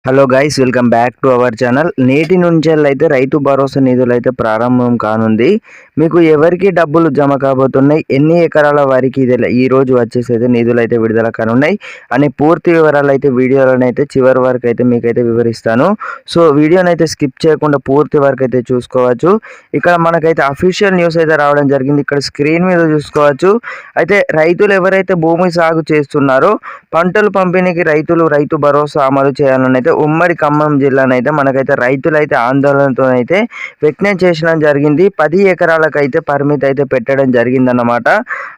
Hello guys, welcome back to our channel. నేటి నుంచెల్లైతే రైతు భరోసా నిధులైతే ప్రారంభం కానుంది. మీకు ఎవరికి డబ్బులు జమ కాబోతున్నాయి, ఎన్ని ఎకరాల వారికి ఈ రోజు వచ్చేసి అయితే నిధులైతే విడుదల కానున్నాయి అనే పూర్తి వివరాలు అయితే వీడియోలోనైతే చివరి వరకు అయితే మీకైతే వివరిస్తాను. సో వీడియోనైతే స్కిప్ చేయకుండా పూర్తి వరకు అయితే చూసుకోవచ్చు. ఇక్కడ మనకైతే అఫీషియల్ న్యూస్ అయితే రావడం జరిగింది. ఇక్కడ స్క్రీన్ మీద చూసుకోవచ్చు. అయితే రైతులు ఎవరైతే భూమి సాగు చేస్తున్నారో పంటలు పంపిణీకి రైతు భరోసా అమలు చేయాలని అయితే ఉమ్మడి ఖమ్మం జిల్లానైతే మనకైతే రైతులైతే ఆందోళనతో అయితే వ్యక్తం చేయడం జరిగింది. 10 ఎకరాలకైతే పరిమితి అయితే పెట్టడం జరిగిందన్నమాట.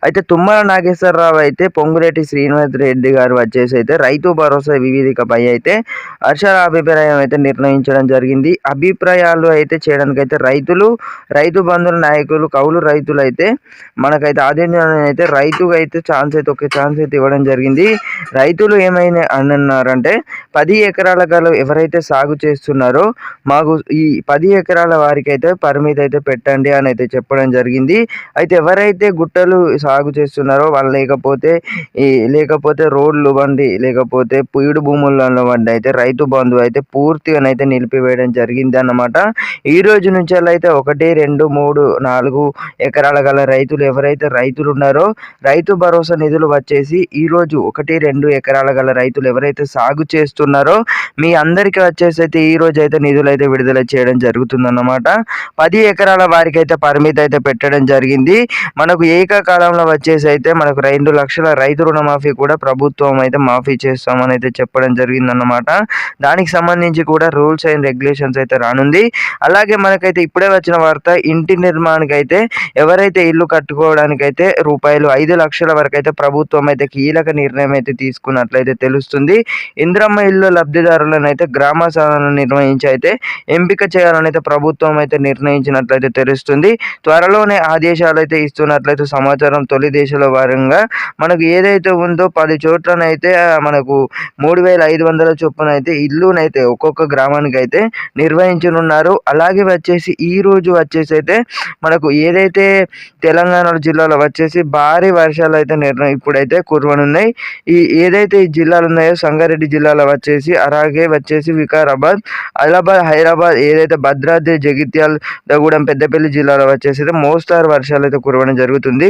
అయితే తుమ్మల నాగేశ్వరరావు అయితే పొంగులేటి శ్రీనివాస్ రెడ్డి గారు వచ్చేసి అయితే రైతు భరోసా వివిధికపై అయితే హర్షల అభిప్రాయం అయితే నిర్ణయించడం జరిగింది. అభిప్రాయాలు అయితే చేయడానికి అయితే రైతు బంధువుల నాయకులు కౌలు రైతులు అయితే మనకైతే ఆధీనంలో అయితే రైతుగా అయితే ఒక ఛాన్స్ అయితే ఇవ్వడం జరిగింది. రైతులు ఏమైనా అన్నారంటే 10 ఎకరాల ఎవరైతే సాగు చేస్తున్నారో మాకు ఈ 10 ఎకరాల వారికి అయితే పరిమితి అయితే పెట్టండి అని అయితే చెప్పడం జరిగింది. అయితే ఎవరైతే గుట్టలు సాగు చేస్తున్నారో వాళ్ళు లేకపోతే రోడ్లు బండి లేకపోతే పుయుడు భూములలో బండి అయితే రైతు బంధు అయితే పూర్తిగానైతే నిలిపివేయడం జరిగింది అన్నమాట. ఈ రోజు నుంచి అయితే 1, 2, 3, 4 ఎకరాల గల రైతులు ఎవరైతే రైతులు ఉన్నారో రైతు భరోసా నిధులు వచ్చేసి ఈ రోజు 1, 2 ఎకరాల గల రైతులు ఎవరైతే సాగు చేస్తున్నారో మీ అందరికీ వచ్చేసి అయితే ఈ రోజు అయితే నిధులు అయితే విడుదల చేయడం జరుగుతుందన్నమాట. 10 ఎకరాల వారికి అయితే పరిమితి అయితే పెట్టడం జరిగింది. మనకు ఏకకాలంలో వచ్చేసి అయితే మనకు 2 లక్షల రైతు రుణమాఫీ కూడా ప్రభుత్వం అయితే మాఫీ చేస్తామని అయితే చెప్పడం జరిగిందన్నమాట. దానికి సంబంధించి కూడా రూల్స్ అండ్ రెగ్యులేషన్స్ అయితే రానుంది. అలాగే మనకైతే ఇప్పుడే వచ్చిన వార్త, ఇంటి నిర్మాణానికి అయితే ఎవరైతే ఇల్లు కట్టుకోవడానికి అయితే రూపాయలు 5 లక్షల వరకు అయితే ప్రభుత్వం అయితే కీలక నిర్ణయం అయితే తీసుకున్నట్లయితే తెలుస్తుంది. ఇంద్రమ్మ ఇల్లు లబ్ధిదారులను అయితే గ్రామ సభలను నిర్వహించి అయితే ఎంపిక చేయాలని అయితే ప్రభుత్వం అయితే నిర్ణయించినట్లయితే తెలుస్తుంది. త్వరలోనే ఆదేశాలు అయితే ఇస్తున్నట్లయితే సమాచారం. తొలి దశల వారంగా మనకు ఏదైతే ఉందో 10 చోట్లనైతే మనకు 3,500 చొప్పున అయితే ఇల్లునైతే ఒక్కొక్క గ్రామానికి అయితే నిర్వహించనున్నారు. అలాగే వచ్చేసి ఈ రోజు వచ్చేసి అయితే మనకు ఏదైతే తెలంగాణ జిల్లాలో వచ్చేసి భారీ వర్షాలు అయితే ఇప్పుడైతే కురవనున్నాయి. ఏదైతే ఈ జిల్లాలు ఉన్నాయో సంగారెడ్డి జిల్లాలో వచ్చేసి, అలాగే వచ్చేసి వికారాబాద్, ఆదిలాబాద్, హైదరాబాద్, ఏదైతే భద్రాద్రి, జగిత్యాల, దగూడెం, పెద్దపల్లి జిల్లాలో వచ్చేసి అయితే మోస్తారు వర్షాలు అయితే కురవడం జరుగుతుంది.